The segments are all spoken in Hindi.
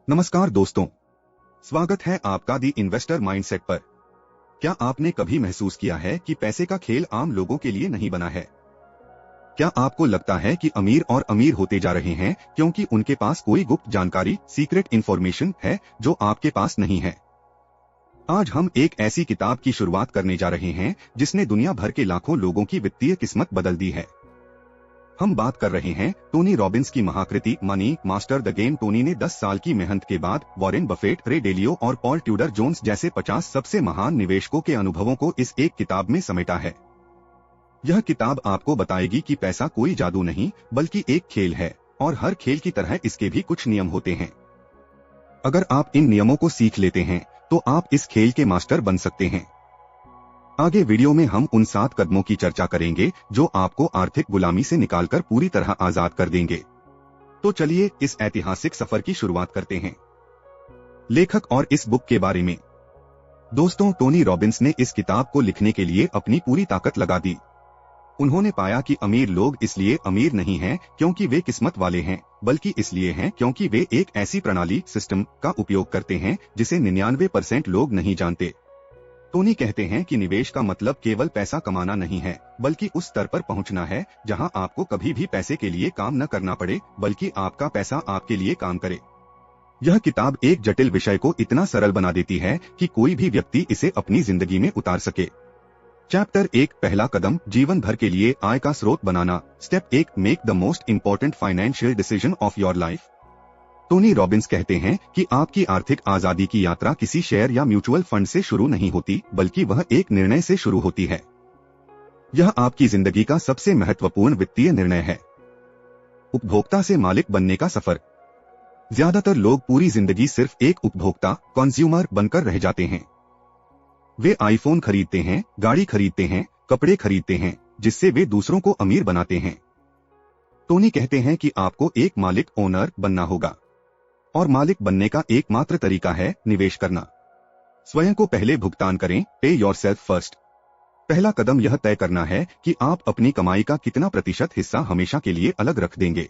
नमस्कार दोस्तों, स्वागत है आपका दी इन्वेस्टर माइंडसेट पर। क्या आपने कभी महसूस किया है कि पैसे का खेल आम लोगों के लिए नहीं बना है? क्या आपको लगता है कि अमीर और अमीर होते जा रहे हैं क्योंकि उनके पास कोई गुप्त जानकारी, सीक्रेट इंफॉर्मेशन है जो आपके पास नहीं है? आज हम एक ऐसी किताब की शुरुआत करने जा रहे हैं जिसने दुनिया भर के लाखों लोगों की वित्तीय किस्मत बदल दी है। हम बात कर रहे हैं टोनी रॉबिन्स की महाकृति money master the game. Tony ने 10 साल की मेहनत के बाद वॉरेन बफेट, रे डेलियो और पॉल ट्यूडर जोन्स जैसे 50 सबसे महान निवेशकों के अनुभवों को इस एक किताब में समेटा है। यह किताब आपको बताएगी कि पैसा कोई जादू नहीं बल्कि एक खेल है और हर खेल की तरह इसके भी कुछ नियम होते हैं। अगर आप इन नियमों को सीख लेते हैं तो आप इस खेल के मास्टर बन सकते हैं। आगे वीडियो में हम उन 7 कदमों की चर्चा करेंगे जो आपको आर्थिक गुलामी से निकालकर पूरी तरह आजाद कर देंगे। तो चलिए इस ऐतिहासिक सफर की शुरुआत करते हैं। लेखक और इस बुक के बारे में। दोस्तों, टोनी रॉबिन्स ने इस किताब को लिखने के लिए अपनी पूरी ताकत लगा दी। उन्होंने पाया कि अमीर लोग इसलिए अमीर नहीं हैं क्योंकि वे किस्मत वाले हैं, बल्कि इसलिए हैं क्योंकि वे एक ऐसी प्रणाली सिस्टम का उपयोग करते हैं जिसे 99% लोग नहीं जानते। टोनी कहते हैं कि निवेश का मतलब केवल पैसा कमाना नहीं है, बल्कि उस स्तर पर पहुंचना है जहां आपको कभी भी पैसे के लिए काम न करना पड़े, बल्कि आपका पैसा आपके लिए काम करे। यह किताब एक जटिल विषय को इतना सरल बना देती है कि कोई भी व्यक्ति इसे अपनी जिंदगी में उतार सके। चैप्टर 1, पहला कदम, जीवन भर के लिए आय का स्रोत बनाना। Step 1, make the most important financial decision of your life. Tony Robbins कहते हैं कि आपकी आर्थिक आजादी की यात्रा किसी शेयर या म्यूचुअल फंड से शुरू नहीं होती, बल्कि वह एक निर्णय से शुरू होती है। यह आपकी जिंदगी का सबसे महत्वपूर्ण वित्तीय निर्णय है। उपभोक्ता से मालिक बनने का सफर। ज्यादातर लोग पूरी जिंदगी सिर्फ एक उपभोक्ता, कंज्यूमर बनकर रह जाते हैं। वे आईफोन खरीदते हैं, गाड़ी खरीदते हैं, कपड़े खरीदते हैं, जिससे वे दूसरों को अमीर बनाते हैं। टोनी कहते हैं कि आपको एक मालिक, ओनर बनना होगा, और मालिक बनने का एकमात्र तरीका है निवेश करना। स्वयं को पहले भुगतान करें, पे योरसेल्फ फर्स्ट। पहला कदम यह तय करना है कि आप अपनी कमाई का कितना प्रतिशत हिस्सा हमेशा के लिए अलग रख देंगे।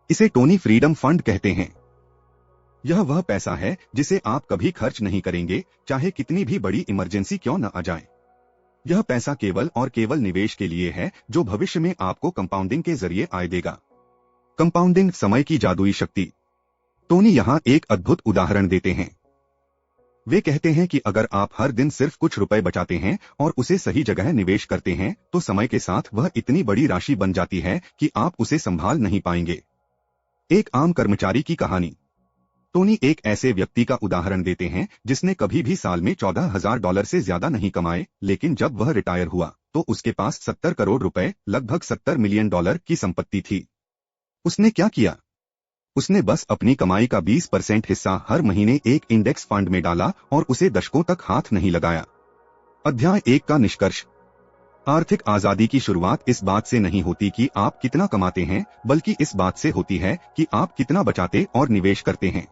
इसे टोनी फ्रीडम फंड कहते हैं। यह वह पैसा है जिसे आप कभी खर्च नहीं करेंगे, चाहे कितनी भी बड़ी इमरजेंसी क्यों न आ जाए। यह पैसा केवल और केवल निवेश के लिए है जो भविष्य में आपको कंपाउंडिंग के जरिए आय देगा। कंपाउंडिंग, समय की जादुई शक्ति। टोनी यहाँ एक अद्भुत उदाहरण देते हैं। वे कहते हैं कि अगर आप हर दिन सिर्फ कुछ रुपए बचाते हैं और उसे सही जगह निवेश करते हैं तो समय के साथ वह इतनी बड़ी राशि बन जाती है कि आप उसे संभाल नहीं पाएंगे। एक आम कर्मचारी की कहानी। टोनी एक ऐसे व्यक्ति का उदाहरण देते हैं जिसने कभी भी साल में $14,000 से ज्यादा नहीं कमाए, लेकिन जब वह रिटायर हुआ तो उसके पास 70 करोड़ रुपए, लगभग $70 मिलियन की संपत्ति थी। उसने क्या किया? उसने बस अपनी कमाई का 20% हिस्सा हर महीने एक इंडेक्स फंड में डाला और उसे दशकों तक हाथ नहीं लगाया। अध्याय 1 का निष्कर्ष। आर्थिक आजादी की शुरुआत इस बात से नहीं होती कि आप कितना कमाते हैं, बल्कि इस बात से होती है कि आप कितना बचाते और निवेश करते हैं।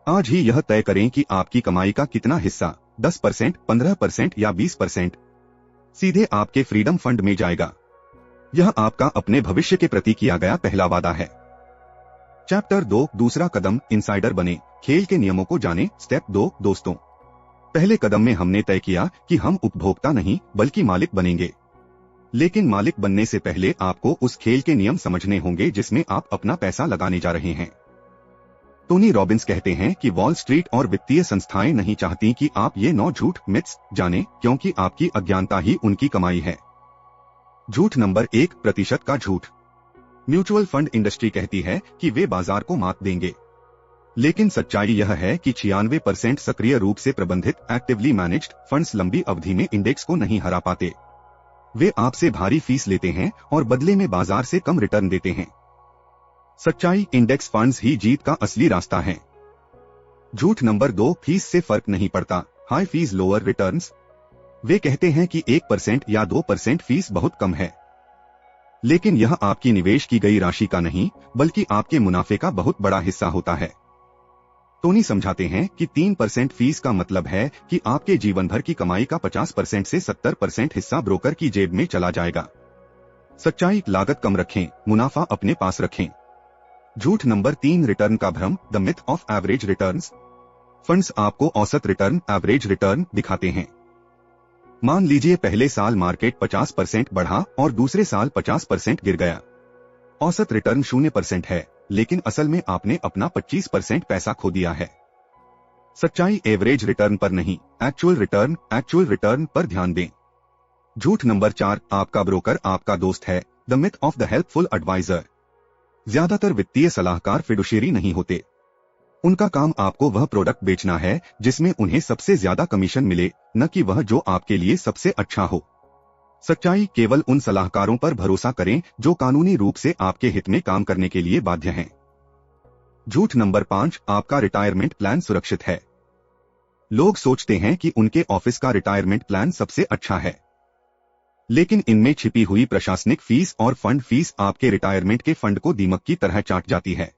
आज ही यह तय करें कि आपकी कमाई का कितना हिस्सा, 10%, 15% या 20%, सीधे आपके फ्रीडम फंड में जाएगा। यह आपका अपने भविष्य के प्रति किया गया पहला वादा है। चैप्टर 2, दूसरा कदम, इनसाइडर बने, खेल के नियमों को जाने। स्टेप 2, दोस्तों। पहले कदम में हमने तय किया कि हम उपभोक्ता नहीं बल्कि मालिक बनेंगे। लेकिन मालिक बनने से पहले आपको उस खेल के नियम समझने होंगे जिसमें आप अपना पैसा लगाने जा रहे हैं। टोनी रॉबिन्स कहते हैं कि वॉल स्ट्रीट और वित्तीय संस्थाएं नहीं चाहती कि आप ये 9 झूठ मिथ्स जाने, क्योंकि आपकी अज्ञानता ही उनकी कमाई है। झूठ नंबर 1, प्रतिशत का झूठ। म्यूचुअल फंड इंडस्ट्री कहती है कि वे बाजार को मात देंगे, लेकिन सच्चाई यह है कि 96% सक्रिय रूप से प्रबंधित एक्टिवली मैनेज्ड फंड्स लंबी अवधि में इंडेक्स को नहीं हरा पाते। वे आपसे भारी फीस लेते हैं और बदले में बाजार से कम रिटर्न देते हैं। सच्चाई, इंडेक्स फंड्स ही जीत का असली रास्ता है। झूठ नंबर 2, फीस से फर्क नहीं पड़ता, हाई फीस लोअर रिटर्न्स। वे कहते हैं कि 1% या 2% फीस बहुत कम है, लेकिन यह आपकी निवेश की गई राशि का नहीं बल्कि आपके मुनाफे का बहुत बड़ा हिस्सा होता है। टोनी समझाते हैं कि 3% फीस का मतलब है कि आपके जीवन भर की कमाई का 50% से 70% हिस्सा ब्रोकर की जेब में चला जाएगा। सच्चाई, लागत कम रखें, मुनाफा अपने पास रखें। झूठ नंबर 3, रिटर्न का भ्रम, the myth of average returns. Funds आपको औसत रिटर्न, एवरेज रिटर्न दिखाते हैं। मान लीजिए पहले साल मार्केट 50% बढ़ा और दूसरे साल 50% गिर गया। औसत रिटर्न 0% है, लेकिन असल में आपने अपना 25% पैसा खो दिया है। सच्चाई एवरेज रिटर्न पर नहीं, एक्चुअल रिटर्न पर ध्यान दें। झूठ नंबर 4, आपका ब्रोकर आपका दोस्त है, the myth of the helpful advisor. ज्यादातर वित्तीय सलाहकार फिडुशियरी नहीं होते। उनका काम आपको वह प्रोडक्ट बेचना है जिसमें उन्हें सबसे ज्यादा कमीशन मिले, न कि वह जो आपके लिए सबसे अच्छा हो। सच्चाई, केवल उन सलाहकारों पर भरोसा करें जो कानूनी रूप से आपके हित में काम करने के लिए बाध्य हैं। झूठ नंबर 5, आपका रिटायरमेंट प्लान सुरक्षित है। लोग सोचते हैं कि उनके ऑफिस का रिटायरमेंट प्लान सबसे अच्छा है, लेकिन इनमें छिपी हुई प्रशासनिक फीस और फंड फीस आपके रिटायरमेंट के फंड को दीमक की तरह चाट जाती है।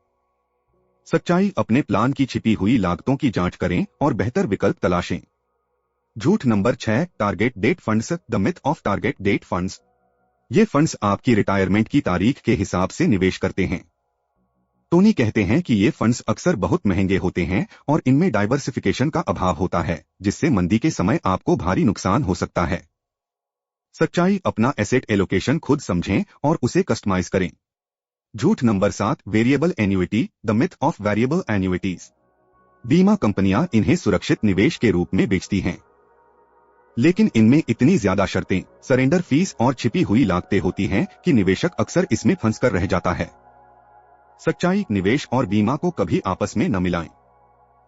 सच्चाई, अपने प्लान की छिपी हुई लागतों की जांच करें और बेहतर विकल्प तलाशें। झूठ number 6, target date funds, the myth of target date funds. ये फंड्स आपकी रिटायरमेंट की तारीख के हिसाब से निवेश करते हैं। टोनी कहते हैं कि ये फंड्स अक्सर बहुत महंगे होते हैं और इनमें डाइवर्सिफिकेशन का अभाव होता है, जिससे मंदी के समय आपको भारी नुकसान हो सकता है। सच्चाई, अपना एसेट एलोकेशन खुद समझें और उसे कस्टमाइज करें। झूठ number 7, variable annuity, the myth of variable annuities. बीमा कंपनियां इन्हें सुरक्षित निवेश के रूप में बेचती हैं, लेकिन इनमें इतनी ज्यादा शर्तें, सरेंडर फीस और छिपी हुई लागतें होती हैं कि निवेशक अक्सर इसमें फंस कर रह जाता है। सच्चाई, निवेश और बीमा को कभी आपस में न मिलाएं।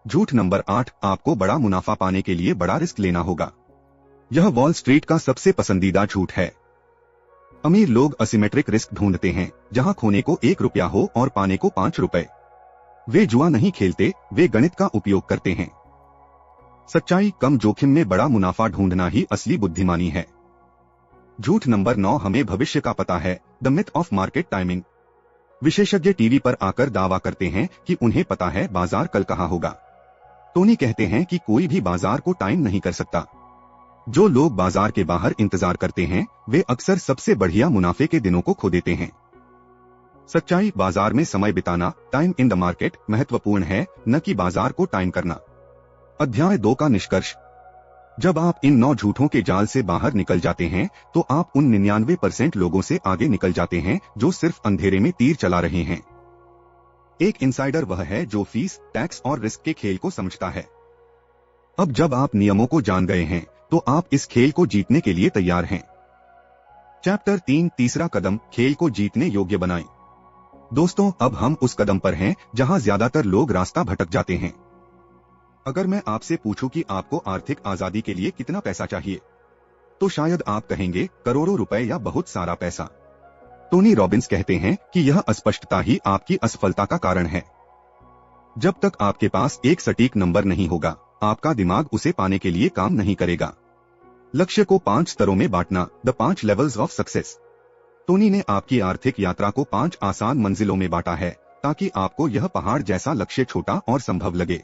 झूठ नंबर 8, आपको बड़ा मुनाफा पाने के लिए बड़ा रिस्क लेना होगा। यह वॉल स्ट्रीट का सबसे पसंदीदा झूठ है। अमीर लोग असिमेट्रिक रिस्क ढूंढते हैं, जहां खोने को 1 रुपया हो और पाने को 5 रुपए। वे जुआ नहीं खेलते, वे गणित का उपयोग करते हैं। सच्चाई, कम जोखिम में बड़ा मुनाफा ढूंढना ही असली बुद्धिमानी है। झूठ नंबर 9, हमें भविष्य का पता है, the myth of market timing. विशेषज्ञ टीवी पर आकर दावा करते हैं कि उन्हें पता है बाजार कल कहाँ होगा। टोनी कहते हैं कि कोई भी बाजार को टाइम नहीं कर सकता। जो लोग बाजार के बाहर इंतजार करते हैं, वे अक्सर सबसे बढ़िया मुनाफे के दिनों को खो देते हैं। सच्चाई, बाजार में समय बिताना, टाइम इन द मार्केट, महत्वपूर्ण है, न कि बाजार को टाइम करना। अध्याय 2 का निष्कर्ष। जब आप इन 9 झूठों के जाल से बाहर निकल जाते हैं, तो आप उन 99% लोगों से आगे निकल जाते हैं जो सिर्फ अंधेरे में तीर चला रहे हैं। एक इनसाइडर वह है जो फीस, टैक्स और रिस्क के खेल को समझता है। अब जब आप नियमों को जान गए हैं, तो आप इस खेल को जीतने के लिए तैयार हैं। चैप्टर 3, तीसरा कदम, खेल को जीतने योग्य बनाएं। दोस्तों, अब हम उस कदम पर हैं जहां ज्यादातर लोग रास्ता भटक जाते हैं। अगर मैं आपसे पूछूं कि आपको आर्थिक आजादी के लिए कितना पैसा चाहिए, तो शायद आप कहेंगे करोड़ों रुपए या बहुत सारा पैसा। टोनी रॉबिन्स कहते हैं कि यह अस्पष्टता ही आपकी असफलता का कारण है। जब तक आपके पास एक सटीक नंबर नहीं होगा, आपका दिमाग उसे पाने के लिए काम नहीं करेगा। लक्ष्य को 5 स्तरों में बांटना, the 5 levels of success. Tony ने आपकी आर्थिक यात्रा को 5 आसान मंजिलों में बांटा है, ताकि आपको यह पहाड़ जैसा लक्ष्य छोटा और संभव लगे।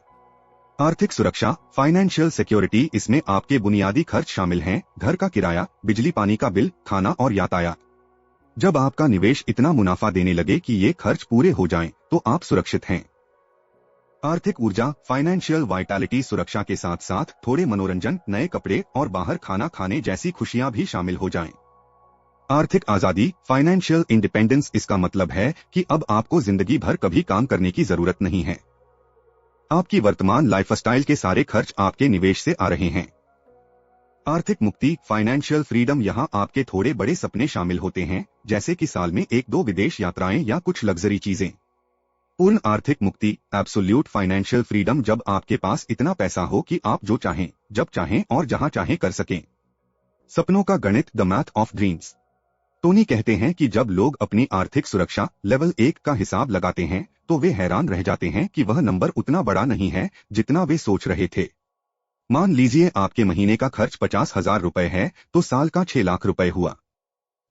आर्थिक सुरक्षा, फाइनेंशियल सिक्योरिटी, इसमें आपके बुनियादी खर्च शामिल हैं, घर का किराया, बिजली पानी का बिल, खाना और यातायात। जब आपका निवेश इतना मुनाफा देने लगे कि ये खर्च पूरे हो जाएं, तो आप सुरक्षित हैं। आर्थिक ऊर्जा, फाइनेंशियल वाइटैलिटी, सुरक्षा के साथ साथ थोड़े मनोरंजन, नए कपड़े और बाहर खाना खाने जैसी खुशियां भी शामिल हो जाएं। आर्थिक आजादी, फाइनेंशियल इंडिपेंडेंस, इसका मतलब है कि अब आपको जिंदगी भर कभी काम करने की जरूरत नहीं है। आपकी वर्तमान लाइफस्टाइल के सारे खर्च आपके निवेश से आ रहे हैं। आर्थिक मुक्ति, फाइनेंशियल फ्रीडम, यहाँ आपके थोड़े बड़े सपने शामिल होते हैं, जैसे कि साल में 1-2 विदेश यात्राएं या कुछ लग्जरी चीजें। पूर्ण आर्थिक मुक्ति, एब्सोल्यूट फाइनेंशियल फ्रीडम, जब आपके पास इतना पैसा हो कि आप जो चाहें, जब चाहें और जहां चाहें कर सकें। सपनों का गणित, the math of dreams. Tony कहते हैं कि जब लोग अपनी आर्थिक सुरक्षा लेवल 1 का हिसाब लगाते हैं, तो वे हैरान रह जाते हैं कि वह नंबर उतना बड़ा नहीं है जितना वे सोच रहे थे। मान लीजिए आपके महीने का खर्च 50,000 रुपए है, तो साल का 6 लाख रुपए हुआ।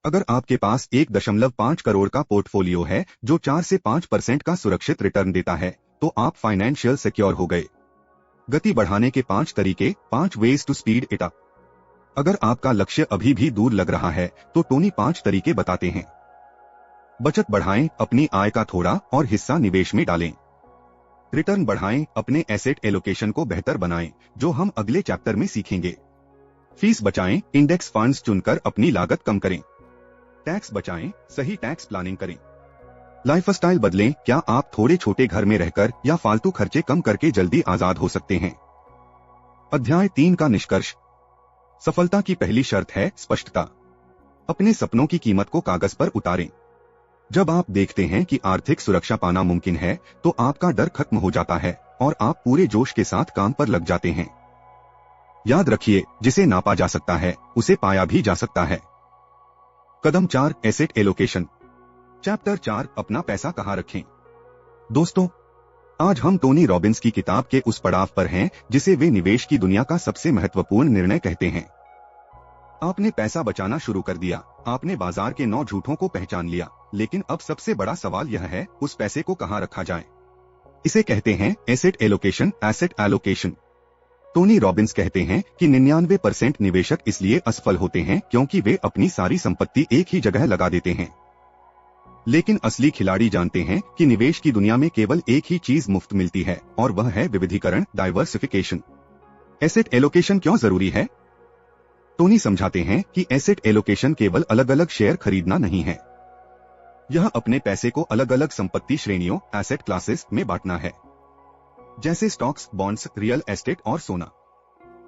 अगर आपके पास 1.5 करोड़ का पोर्टफोलियो है जो 4 से 5% का सुरक्षित रिटर्न देता है, तो आप फाइनेंशियल सिक्योर हो गए। गति बढ़ाने के 5 तरीके, 5 ways to speed it up. अगर आपका लक्ष्य अभी भी दूर लग रहा है, तो टोनी 5 तरीके बताते हैं। बचत बढ़ाएं, अपनी आय का थोड़ा और हिस्सा निवेश में डालें। रिटर्न बढ़ाएं, अपने एसेट एलोकेशन को बेहतर बनाएं, जो हम अगले चैप्टर में सीखेंगे। फीस बचाएं, इंडेक्स फंड्स चुनकर अपनी लागत कम करें। टैक्स बचाएं, सही टैक्स प्लानिंग करें। लाइफस्टाइल बदलें, क्या आप थोड़े छोटे घर में रहकर या फालतू खर्चे कम करके जल्दी आजाद हो सकते हैं। अध्याय 3 का निष्कर्ष। सफलता की पहली शर्त है स्पष्टता। अपने सपनों की कीमत को कागज पर उतारें। जब आप देखते हैं कि आर्थिक सुरक्षा पाना मुमकिन है, तो आपका डर खत्म हो जाता है और आप पूरे जोश के साथ काम पर लग जाते हैं। याद रखिए, जिसे नापा जा सकता है उसे पाया भी जा सकता है। कदम 4, एसेट एलोकेशन। चैप्टर 4, अपना पैसा कहाँ रखें। दोस्तों, आज हम टोनी रॉबिन्स की किताब के उस पड़ाव पर हैं जिसे वे निवेश की दुनिया का सबसे महत्वपूर्ण निर्णय कहते हैं। आपने पैसा बचाना शुरू कर दिया, आपने बाजार के 9 झूठों को पहचान लिया, लेकिन अब सबसे बड़ा सवाल यह है, उस पैसे को कहाँ रखा जाए। इसे कहते हैं asset allocation, asset allocation. Tony Robbins कहते हैं कि 99% निवेशक इसलिए असफल होते हैं क्योंकि वे अपनी सारी संपत्ति एक ही जगह लगा देते हैं। लेकिन असली खिलाड़ी जानते हैं कि निवेश की दुनिया में केवल एक ही चीज मुफ्त मिलती है, और वह है विविधीकरण, डाइवर्सिफिकेशन। एसेट एलोकेशन क्यों जरूरी है? टोनी समझाते हैं कि एसेट एलोकेशन केवल अलग अलग शेयर खरीदना नहीं है। यह अपने पैसे को अलग अलग संपत्ति श्रेणियों, एसेट क्लासेस में बांटना है, जैसे स्टॉक्स, बॉन्ड्स, रियल एस्टेट और सोना।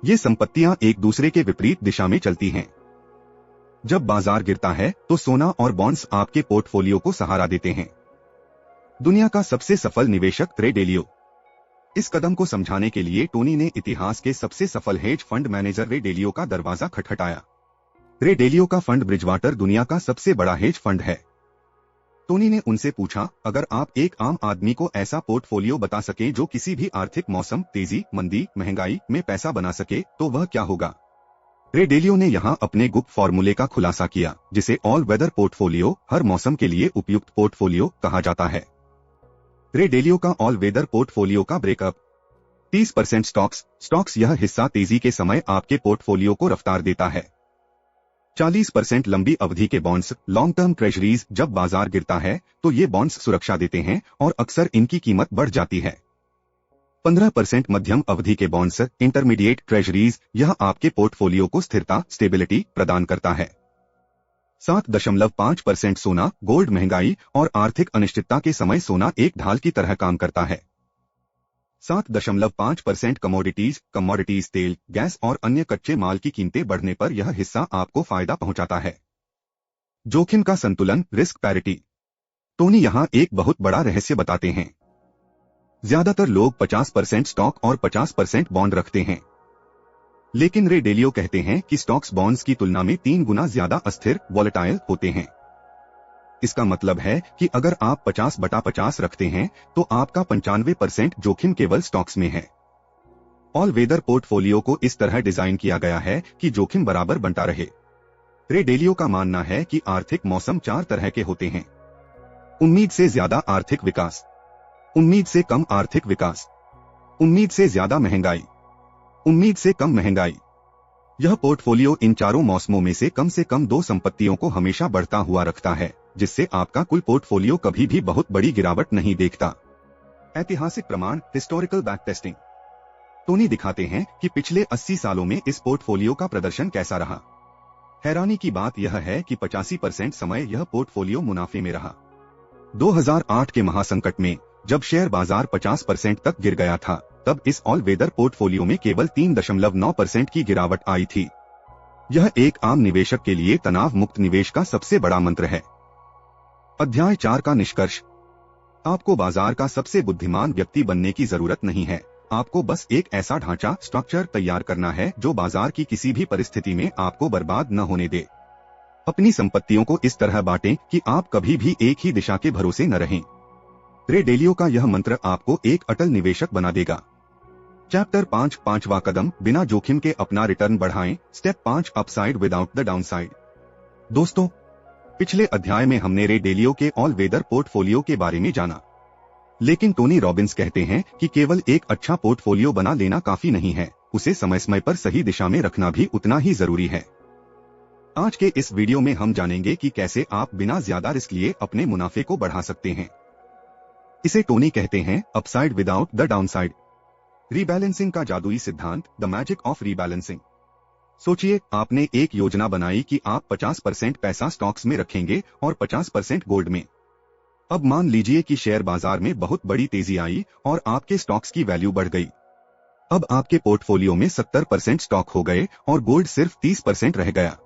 ये संपत्तियां एक दूसरे के विपरीत दिशा में चलती हैं। जब बाजार गिरता है तो सोना और बॉन्ड्स आपके पोर्टफोलियो को सहारा देते हैं। दुनिया का सबसे सफल निवेशक रे डेलियो। इस कदम को समझाने के लिए टोनी ने इतिहास के सबसे सफल हेज फंड मैनेजर रे डेलियो का दरवाजा खटखटाया। रे डेलियो का फंड ब्रिजवाटर दुनिया का सबसे बड़ा हेज फंड है। टोनी ने उनसे पूछा, अगर आप एक आम आदमी को ऐसा पोर्टफोलियो बता सके जो किसी भी आर्थिक मौसम, तेजी, मंदी, महंगाई में पैसा बना सके, तो वह क्या होगा। रे डेलियो ने यहां अपने गुप्त फॉर्मूले का खुलासा किया, जिसे ऑल वेदर पोर्टफोलियो, हर मौसम के लिए उपयुक्त पोर्टफोलियो कहा जाता है। रे डेलियो का ऑल वेदर पोर्टफोलियो का ब्रेकअप। 30% स्टॉक्स, यह हिस्सा तेजी के समय आपके पोर्टफोलियो को रफ्तार देता है। 40% लंबी अवधि के बॉन्ड्स, लॉन्ग टर्म ट्रेजरीज, जब बाजार गिरता है तो ये बॉन्ड्स सुरक्षा देते हैं और अक्सर इनकी कीमत बढ़ जाती है। 15% मध्यम अवधि के बॉन्ड्स, इंटरमीडिएट ट्रेजरीज, यह आपके पोर्टफोलियो को स्थिरता, स्टेबिलिटी प्रदान करता है। 7.5% सोना, गोल्ड, महंगाई और आर्थिक अनिश्चितता के समय सोना एक ढाल की तरह काम करता है। 7.5% कमोडिटीज, तेल, गैस और अन्य कच्चे माल की कीमतें बढ़ने पर यह हिस्सा आपको फायदा पहुंचाता है। जोखिम का संतुलन, रिस्क पैरिटी। टोनी यहां एक बहुत बड़ा रहस्य बताते हैं। ज्यादातर लोग 50% स्टॉक और 50% बॉन्ड रखते हैं, लेकिन रे डेलियो कहते हैं कि स्टॉक्स बॉन्ड्स की तुलना में 3 गुना ज्यादा अस्थिर, वॉलेटाइल होते हैं। इसका मतलब है कि अगर आप 50/50 रखते हैं तो आपका 95% जोखिम केवल स्टॉक्स में है। ऑल वेदर पोर्टफोलियो को इस तरह डिजाइन किया गया है कि जोखिम बराबर बंटा रहे। रे डेलियो का मानना है कि आर्थिक मौसम 4 तरह के होते हैं: उम्मीद से ज्यादा आर्थिक विकास, उम्मीद से कम आर्थिक विकास, उम्मीद से ज्यादा महंगाई, उम्मीद से कम महंगाई। यह पोर्टफोलियो इन चारों मौसमों में से कम 2 संपत्तियों को हमेशा बढ़ता हुआ रखता है, जिससे आपका कुल पोर्टफोलियो कभी भी बहुत बड़ी गिरावट नहीं देखता। ऐतिहासिक प्रमाण, हिस्टोरिकल बैक टेस्टिंग। टोनी दिखाते हैं कि पिछले 80 सालों में इस पोर्टफोलियो का प्रदर्शन कैसा रहा। हैरानी की बात यह है कि 85% समय यह पोर्टफोलियो मुनाफे में रहा। 2008 के महासंकट में जब शेयर बाजार 50% तक गिर गया था, तब इस ऑल वेदर पोर्टफोलियो में केवल 3.9% की गिरावट आई थी। यह एक आम निवेशक के लिए तनाव मुक्त निवेश का सबसे बड़ा मंत्र है। अध्याय 4 का निष्कर्ष। आपको बाजार का सबसे बुद्धिमान व्यक्ति बनने की जरूरत नहीं है, आपको बस एक ऐसा ढांचा, स्ट्रक्चर तैयार करना है जो बाजार की किसी भी परिस्थिति में आपको बर्बाद न होने दे। अपनी संपत्तियों को इस तरह बांटें कि आप कभी भी एक ही दिशा के भरोसे न रहें। रे डेलियो का यह मंत्र आपको एक अटल निवेशक बना देगा। चैप्टर 5, पांचवा कदम, बिना जोखिम के अपना रिटर्न बढ़ाएं। Step 5, upside without the downside. दोस्तों, पिछले अध्याय में हमने रे डेलियो के ऑल वेदर पोर्टफोलियो के बारे में जाना, लेकिन टोनी रॉबिन्स कहते हैं कि केवल एक अच्छा पोर्टफोलियो बना लेना काफी नहीं है, उसे समय समय पर सही दिशा में रखना भी उतना ही जरूरी है। आज के इस वीडियो में हम जानेंगे कि कैसे आप बिना ज्यादा रिस्क लिए अपने मुनाफे को बढ़ा सकते हैं। इसे टोनी कहते हैं upside without the downside. Rebalancing का जादुई सिद्धांत, द मैजिक ऑफ रीबैलेंसिंग। सोचिए, आपने एक योजना बनाई कि आप 50% पैसा स्टॉक्स में रखेंगे और 50% गोल्ड में। अब मान लीजिए कि शेयर बाजार में बहुत बड़ी तेजी आई और आपके स्टॉक्स की वैल्यू बढ़ गई। अब आपके पोर्टफोलियो में 70% स्टॉक हो गए और गोल्ड सिर्फ 30% रह गया।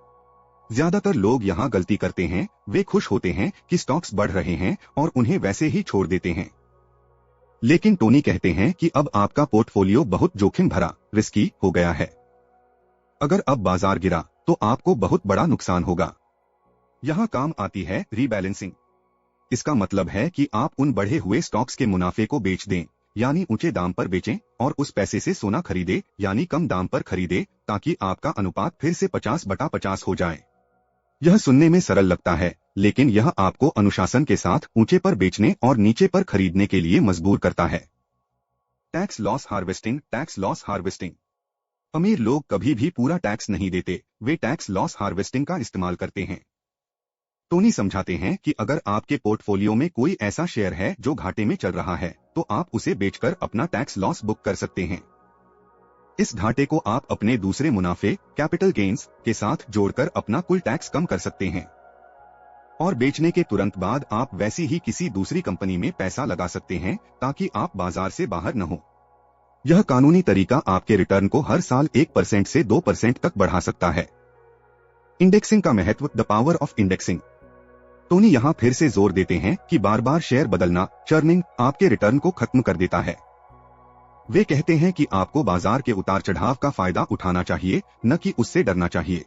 ज्यादातर लोग यहाँ गलती करते हैं, वे खुश होते हैं कि स्टॉक्स बढ़ रहे हैं और उन्हें वैसे ही छोड़ देते हैं। लेकिन टोनी कहते हैं कि अब आपका पोर्टफोलियो बहुत जोखिम भरा, रिस्की हो गया है। अगर अब बाजार गिरा तो आपको बहुत बड़ा नुकसान होगा। यहाँ काम आती है रीबैलेंसिंग। इसका मतलब है कि आप उन बढ़े हुए स्टॉक्स के मुनाफे को बेच दें, यानी ऊंचे दाम पर बेचें, और उस पैसे से सोना खरीदे, यानी कम दाम पर खरीदे, ताकि आपका अनुपात फिर से 50/50 हो जाए। यह सुनने में सरल लगता है, लेकिन यह आपको अनुशासन के साथ ऊंचे पर बेचने और नीचे पर खरीदने के लिए मजबूर करता है। Tax loss harvesting. Tax loss harvesting. अमीर लोग कभी भी पूरा टैक्स नहीं देते, वे टैक्स लॉस हार्वेस्टिंग का इस्तेमाल करते हैं। टोनी समझाते हैं कि अगर आपके पोर्टफोलियो में कोई ऐसा शेयर है जो घाटे में चल रहा है, तो आप उसे बेचकर अपना टैक्स लॉस बुक कर सकते हैं। इस घाटे को आप अपने दूसरे मुनाफे, कैपिटल गेन्स, के साथ जोड़कर अपना कुल टैक्स कम कर सकते हैं। और बेचने के तुरंत बाद आप वैसी ही किसी दूसरी कंपनी में पैसा लगा सकते हैं, ताकि आप बाजार से बाहर न हो। यह कानूनी तरीका आपके रिटर्न को हर साल 1% से 2% तक बढ़ा सकता है। इंडेक्सिंग का महत्व, the power of indexing. Tony यहाँ फिर से जोर देते हैं कि बार बार शेयर बदलना, चर्निंग, आपके रिटर्न को खत्म कर देता है। वे कहते हैं कि आपको बाजार के उतार चढ़ाव का फायदा उठाना चाहिए, न कि उससे डरना चाहिए।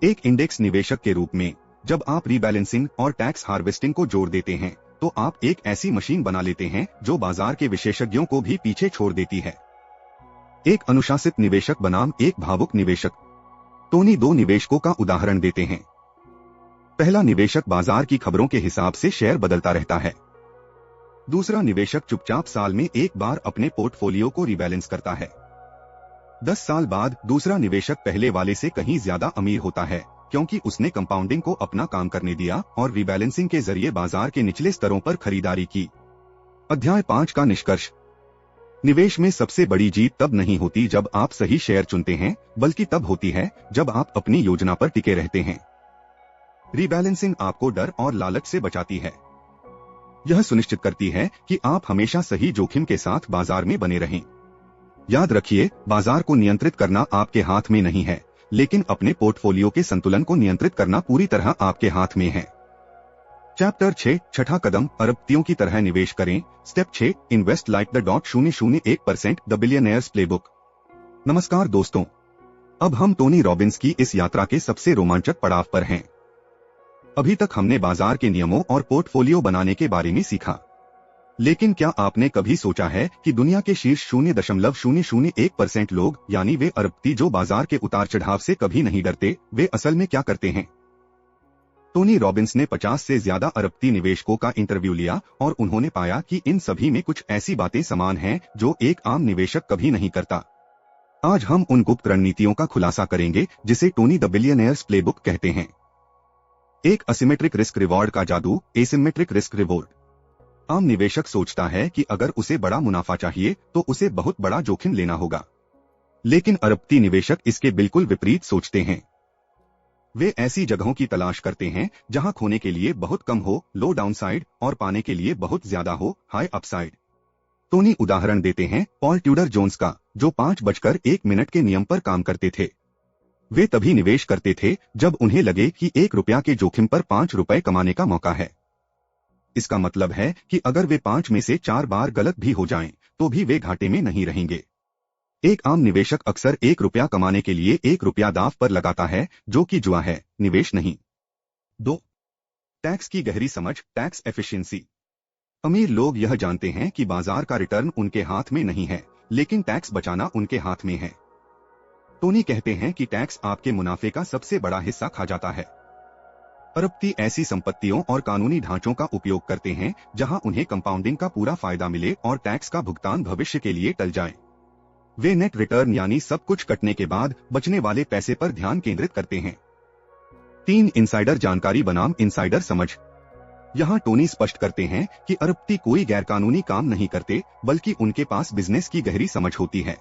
एक इंडेक्स निवेशक के रूप में, जब आप रीबैलेंसिंग और टैक्स हार्वेस्टिंग को जोड़ देते हैं, तो आप एक ऐसी मशीन बना लेते हैं जो बाजार के विशेषज्ञों को भी पीछे छोड़ देती है। एक अनुशासित निवेशक बनाम एक भावुक निवेशक। टोनी 2 निवेशकों का उदाहरण देते हैं। पहला निवेशक बाजार की खबरों के हिसाब से शेयर बदलता रहता है। दूसरा निवेशक चुपचाप साल में एक बार अपने पोर्टफोलियो को रीबैलेंस करता है। 10 साल बाद दूसरा निवेशक पहले वाले से कहीं ज्यादा अमीर होता है, क्योंकि उसने कंपाउंडिंग को अपना काम करने दिया और रीबैलेंसिंग के जरिए बाजार के निचले स्तरों पर खरीदारी की। अध्याय 5 का निष्कर्ष। निवेश में सबसे बड़ी जीत तब नहीं होती जब आप सही शेयर चुनते हैं, बल्कि तब होती है जब आप अपनी योजना पर टिके रहते हैं। रीबैलेंसिंग आपको डर और लालच से बचाती है। यह सुनिश्चित करती है कि आप हमेशा सही जोखिम के साथ बाजार में बने रहें। याद रखिए, बाजार को नियंत्रित करना आपके हाथ में नहीं है, लेकिन अपने पोर्टफोलियो के संतुलन को नियंत्रित करना पूरी तरह आपके हाथ में है। चैप्टर 6, छठा कदम, अरबपतियों की तरह निवेश करें। Step 6, invest like the 0.001%, the billionaires playbook. नमस्कार दोस्तों, अब हम टोनी रॉबिन्स की इस यात्रा के सबसे रोमांचक पड़ाव पर हैं। अभी तक हमने बाजार के नियमों और पोर्टफोलियो बनाने के बारे में सीखा, लेकिन क्या आपने कभी सोचा है कि दुनिया के शीर्ष 0.001% लोग, यानी वे अरबपति जो बाजार के उतार चढ़ाव से कभी नहीं डरते, वे असल में क्या करते हैं? टोनी रॉबिन्स ने 50 से ज्यादा अरबपति निवेशकों का इंटरव्यू लिया और उन्होंने पाया कि इन सभी में कुछ ऐसी बातें समान हैं जो एक आम निवेशक कभी नहीं करता। आज हम उन गुप्त रणनीतियों का खुलासा करेंगे जिसे टोनी द बिलियनियर्स प्लेबुक कहते हैं। एक असिमेट्रिक रिस्क रिवॉर्ड का जादू, एसिमेट्रिक रिस्क रिवॉर्ड। आम निवेशक सोचता है कि अगर उसे बड़ा मुनाफा चाहिए तो उसे बहुत बड़ा जोखिम लेना होगा, लेकिन अरबपति निवेशक इसके बिल्कुल विपरीत सोचते हैं। वे ऐसी जगहों की तलाश करते हैं जहां खोने के लिए बहुत कम हो, लो डाउनसाइड, और पाने के लिए बहुत ज्यादा हो, हाई अपसाइड। टोनी उदाहरण देते हैं पॉल ट्यूडर जोन्स का, जो 5:01 के नियम पर काम करते थे। वे तभी निवेश करते थे जब उन्हें लगे कि ₹1 के जोखिम पर ₹5 कमाने का मौका है। इसका मतलब है कि अगर वे 5 में से 4 बार गलत भी हो जाएं, तो भी वे घाटे में नहीं रहेंगे। एक आम निवेशक अक्सर ₹1 कमाने के लिए ₹1 दांव पर लगाता है, जो कि जुआ है, निवेश नहीं। 2. टैक्स की गहरी समझ, टैक्स एफिशिएंसी। अमीर लोग यह जानते हैं कि बाजार का रिटर्न उनके हाथ में नहीं है, लेकिन टैक्स बचाना उनके हाथ में है। टोनी कहते हैं कि टैक्स आपके मुनाफे का सबसे बड़ा हिस्सा खा जाता है। अरबपति ऐसी संपत्तियों और कानूनी ढांचों का उपयोग करते हैं जहां उन्हें कंपाउंडिंग का पूरा फायदा मिले और टैक्स का भुगतान भविष्य के लिए टल जाए। वे नेट रिटर्न यानी सब कुछ कटने के बाद बचने वाले पैसे पर ध्यान केंद्रित करते हैं। 3 इनसाइडर जानकारी बनाम इनसाइडर समझ। यहाँ टोनी स्पष्ट करते हैं कि अरबपति कोई गैरकानूनी काम नहीं करते, बल्कि उनके पास बिजनेस की गहरी समझ होती है।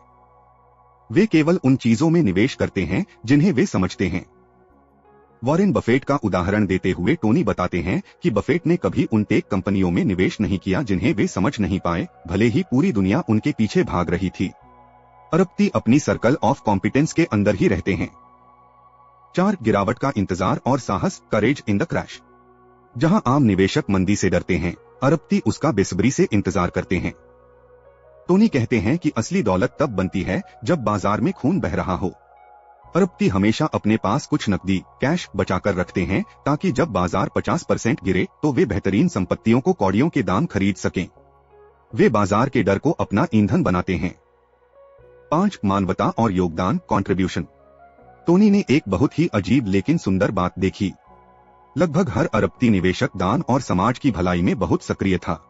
वे केवल उन चीजों में निवेश करते हैं जिन्हें वे समझते हैं। वॉरेन बफेट का उदाहरण देते हुए टोनी बताते हैं कि बफेट ने कभी उन टेक कंपनियों में निवेश नहीं किया जिन्हें वे समझ नहीं पाए, भले ही पूरी दुनिया उनके पीछे भाग रही थी। अरबपति अपनी सर्कल ऑफ कॉम्पिटेंस के अंदर ही रहते हैं। 4 गिरावट का इंतजार और साहस, करेज इन द क्रैश। जहां आम निवेशक मंदी से डरते हैं, अरबपति उसका बेसब्री से इंतजार करते हैं। टोनी कहते हैं कि असली दौलत तब बनती है जब बाजार में खून बह रहा हो। अरबपति हमेशा अपने पास कुछ नकदी कैश बचाकर रखते हैं ताकि जब बाजार 50% गिरे तो वे बेहतरीन संपत्तियों को कौड़ियों के दाम खरीद सकें। वे बाजार के डर को अपना ईंधन बनाते हैं। 5 मानवता और योगदान, कंट्रीब्यूशन। टोनी ने एक बहुत ही अजीब लेकिन सुंदर बात देखी। लगभग हर अरबपति निवेशक दान और समाज की भलाई में बहुत सक्रिय था।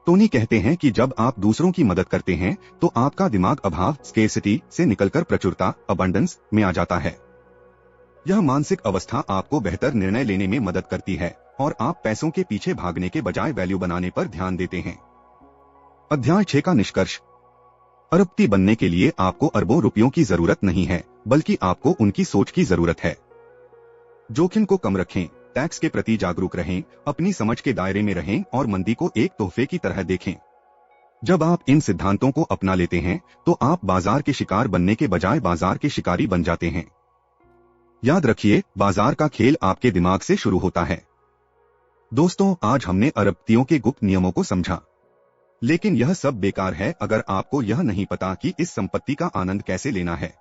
टोनी कहते हैं कि जब आप दूसरों की मदद करते हैं तो आपका दिमाग अभाव स्केर्सिटी से निकलकर प्रचुरता अबंडेंस में आ जाता है। यह मानसिक अवस्था आपको बेहतर निर्णय लेने में मदद करती है और आप पैसों के पीछे भागने के बजाय वैल्यू बनाने पर ध्यान देते हैं। अध्याय 6 का निष्कर्ष। अरबपति बनने के लिए आपको अरबों रुपयों की जरूरत नहीं है, बल्कि आपको उनकी सोच की जरूरत है। जोखिम को कम रखें, टैक्स के प्रति जागरूक रहें, अपनी समझ के दायरे में रहें और मंदी को एक तोहफे की तरह देखें। जब आप इन सिद्धांतों को अपना लेते हैं तो आप बाजार के शिकार बनने के बजाय बाजार के शिकारी बन जाते हैं। याद रखिए, बाजार का खेल आपके दिमाग से शुरू होता है। दोस्तों, आज हमने अरबपतियों के गुप्त नियमों को समझा, लेकिन यह सब बेकार है अगर आपको यह नहीं पता कि इस संपत्ति का आनंद कैसे लेना है।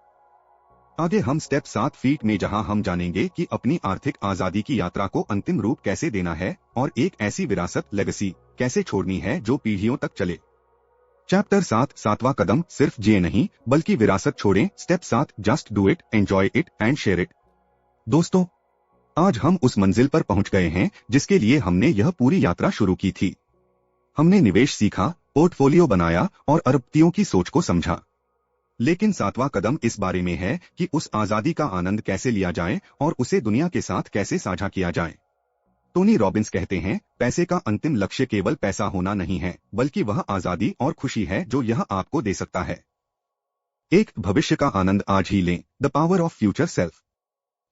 आगे हम स्टेप 7 फीट में जहां हम जानेंगे कि अपनी आर्थिक आजादी की यात्रा को अंतिम रूप कैसे देना है और एक ऐसी विरासत लेगेसी कैसे छोड़नी है जो पीढ़ियों तक चले। चैप्टर 7 7वां कदम, सिर्फ जिए नहीं बल्कि विरासत छोड़ें। Step 7, just do it, enjoy it and share it. दोस्तों, आज हम उस मंजिल पर पहुंच गए हैं जिसके लिए हमने यह पूरी यात्रा शुरू की थी। हमने निवेश सीखा, पोर्टफोलियो बनाया और अरबपतियों की सोच को समझा। लेकिन 7वां कदम इस बारे में है कि उस आजादी का आनंद कैसे लिया जाए और उसे दुनिया के साथ कैसे साझा किया जाए। टोनी रॉबिन्स कहते हैं, पैसे का अंतिम लक्ष्य केवल पैसा होना नहीं है, बल्कि वह आजादी और खुशी है जो यह आपको दे सकता है। एक भविष्य का आनंद आज ही लें, the power of future self.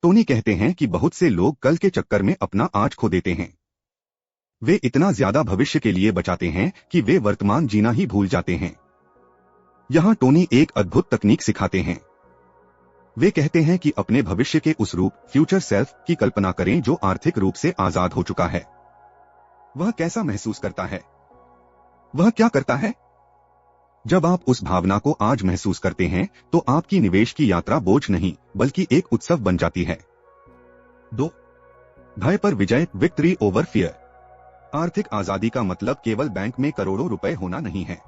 Tony कहते हैं कि बहुत से लोग कल के चक्कर में अपना आज खो देते हैं। वे इतना ज्यादा भविष्य के लिए बचाते हैं कि वे वर्तमान जीना ही भूल जाते हैं। यहाँ टोनी एक अद्भुत तकनीक सिखाते हैं। वे कहते हैं कि अपने भविष्य के उस रूप फ्यूचर सेल्फ की कल्पना करें जो आर्थिक रूप से आजाद हो चुका है। वह कैसा महसूस करता है? वह क्या करता है? जब आप उस भावना को आज महसूस करते हैं तो आपकी निवेश की यात्रा बोझ नहीं बल्कि एक उत्सव बन जाती है। 2. भय पर विजय, विक्ट्री ओवर फियर। आर्थिक आजादी का मतलब केवल बैंक में करोड़ों रुपए होना नहीं है।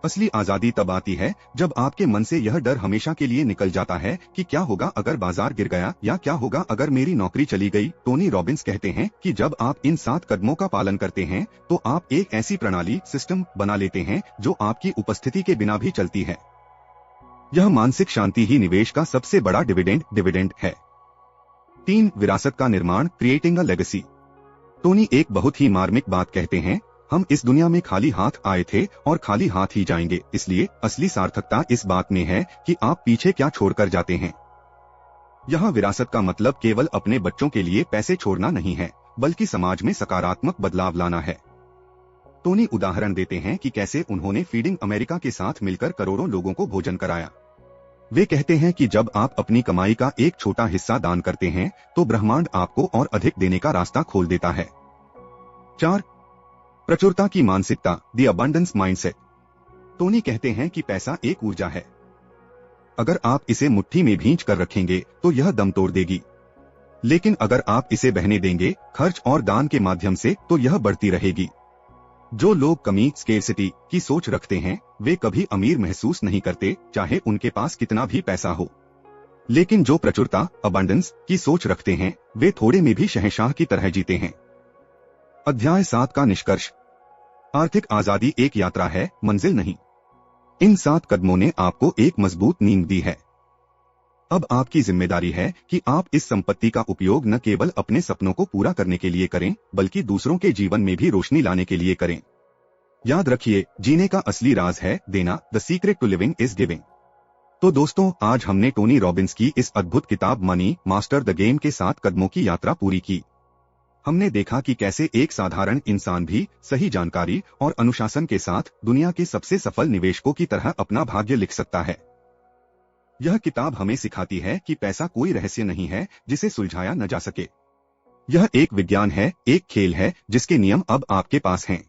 असली आजादी तब आती है जब आपके मन से यह डर हमेशा के लिए निकल जाता है कि क्या होगा अगर बाजार गिर गया या क्या होगा अगर मेरी नौकरी चली गई। टोनी रॉबिन्स कहते हैं कि जब आप इन 7 कदमों का पालन करते हैं तो आप एक ऐसी प्रणाली सिस्टम बना लेते हैं जो आपकी उपस्थिति के बिना भी चलती है। यह मानसिक शांति ही निवेश का सबसे बड़ा डिविडेंड है। 3. विरासत का निर्माण, क्रिएटिंग अ लेगेसी। टोनी एक बहुत ही मार्मिक बात कहते हैं, हम इस दुनिया में खाली हाथ आए थे और खाली हाथ ही जाएंगे, इसलिए असली सार्थकता इस बात में है कि आप पीछे क्या छोड़कर जाते हैं। यहाँ विरासत का मतलब केवल अपने बच्चों के लिए पैसे छोड़ना नहीं है, बल्कि समाज में सकारात्मक बदलाव लाना है। टोनी उदाहरण देते हैं कि कैसे उन्होंने फीडिंग अमेरिका के साथ मिलकर करोड़ों लोगों को भोजन कराया। वे कहते हैं कि जब आप अपनी कमाई का एक छोटा हिस्सा दान करते हैं तो ब्रह्मांड आपको और अधिक देने का रास्ता खोल देता है। 4. प्रचुरता की मानसिकता, द अबंडेंस माइंडसेट। टोनी कहते हैं कि पैसा एक ऊर्जा है। अगर आप इसे मुट्ठी में भींच कर रखेंगे तो यह दम तोड़ देगी, लेकिन अगर आप इसे बहने देंगे खर्च और दान के माध्यम से तो यह बढ़ती रहेगी। जो लोग कमी स्केर्सिटी की सोच रखते हैं वे कभी अमीर महसूस नहीं करते, चाहे उनके पास कितना भी पैसा हो। लेकिन जो प्रचुरता अबंडेंस की सोच रखते हैं वे थोड़े में भी शहंशाह की तरह जीते हैं। अध्याय 7 का निष्कर्ष। आर्थिक आजादी एक यात्रा है, मंजिल नहीं। इन 7 कदमों ने आपको एक मजबूत नींव दी है। अब आपकी जिम्मेदारी है कि आप इस संपत्ति का उपयोग न केवल अपने सपनों को पूरा करने के लिए करें, बल्कि दूसरों के जीवन में भी रोशनी लाने के लिए करें। याद रखिए, जीने का असली राज है देना। The secret to living is giving. तो दोस्तों, आज हमने टोनी रॉबिन्स की इस अद्भुत किताब मनी मास्टर द गेम के 7 कदमों की यात्रा पूरी की। हमने देखा कि कैसे एक साधारण इंसान भी सही जानकारी और अनुशासन के साथ दुनिया के सबसे सफल निवेशकों की तरह अपना भाग्य लिख सकता है। यह किताब हमें सिखाती है कि पैसा कोई रहस्य नहीं है जिसे सुलझाया न जा सके। यह एक विज्ञान है, एक खेल है जिसके नियम अब आपके पास हैं।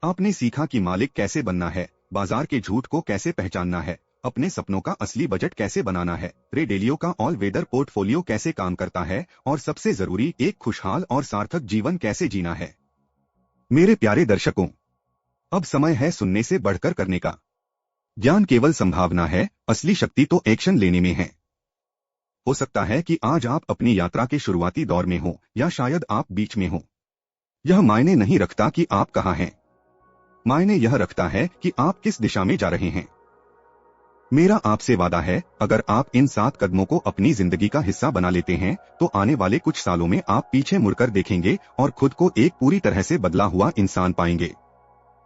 आपने सीखा कि मालिक कैसे बनना है, बाजार के झूठ को कैसे पहचानना है, अपने सपनों का असली बजट कैसे बनाना है, रे डेलियो का ऑल वेदर पोर्टफोलियो कैसे काम करता है, और सबसे जरूरी, एक खुशहाल और सार्थक जीवन कैसे जीना है। मेरे प्यारे दर्शकों, अब समय है सुनने से बढ़कर करने का। ज्ञान केवल संभावना है, असली शक्ति तो एक्शन लेने में है। हो सकता है कि आज आप अपनी यात्रा के शुरुआती दौर में हो, या शायद आप बीच में हो। यह मायने नहीं रखता कि आप कहाँ हैं, मायने यह रखता है कि आप किस दिशा में जा रहे हैं। मेरा आपसे वादा है, अगर आप इन 7 कदमों को अपनी जिंदगी का हिस्सा बना लेते हैं, तो आने वाले कुछ सालों में आप पीछे मुड़कर देखेंगे और खुद को एक पूरी तरह से बदला हुआ इंसान पाएंगे।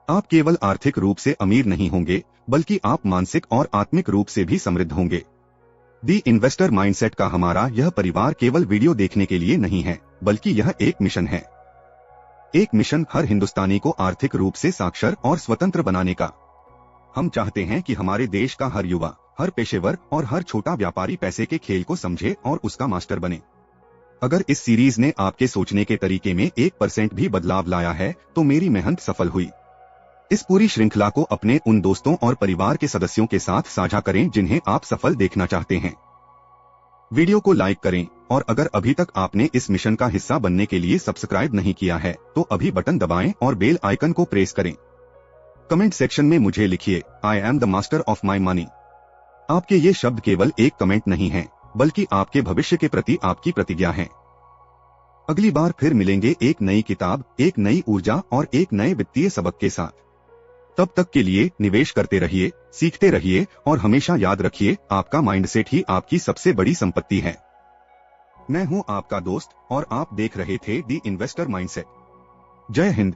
आप केवल आर्थिक रूप से अमीर नहीं होंगे, बल्कि आप मानसिक और आत्मिक रूप से भी समृद्ध होंगे। दी इन्वेस्टर माइंडसेट का हमारा यह परिवार केवल वीडियो देखने के लिए नहीं है, बल्कि यह एक मिशन है। एक मिशन हर हिंदुस्तानी को आर्थिक रूप से साक्षर और स्वतंत्र बनाने का। हम चाहते हैं कि हमारे देश का हर युवा, हर पेशेवर और हर छोटा व्यापारी पैसे के खेल को समझे और उसका मास्टर बने। अगर इस सीरीज ने आपके सोचने के तरीके में 1% भी बदलाव लाया है, तो मेरी मेहनत सफल हुई। इस पूरी श्रृंखला को अपने उन दोस्तों और परिवार के सदस्यों के साथ साझा करें जिन्हें आप सफल देखना चाहते हैं। वीडियो को लाइक करें, और अगर अभी तक आपने इस मिशन का हिस्सा बनने के लिए सब्सक्राइब नहीं किया है, तो अभी बटन दबाएं और बेल आइकन को प्रेस करें। कमेंट सेक्शन में मुझे लिखिए, I am the master of my money. आपके ये शब्द केवल एक कमेंट नहीं है, बल्कि आपके भविष्य के प्रति आपकी प्रतिज्ञा है। अगली बार फिर मिलेंगे एक नई किताब, एक नई ऊर्जा और एक नए वित्तीय सबक के साथ। तब तक के लिए निवेश करते रहिए, सीखते रहिए, और हमेशा याद रखिए, आपका माइंडसेट ही आपकी सबसे बड़ी संपत्ति है। मैं हूं आपका दोस्त, और आप देख रहे थे दी इन्वेस्टर माइंडसेट। जय हिंद।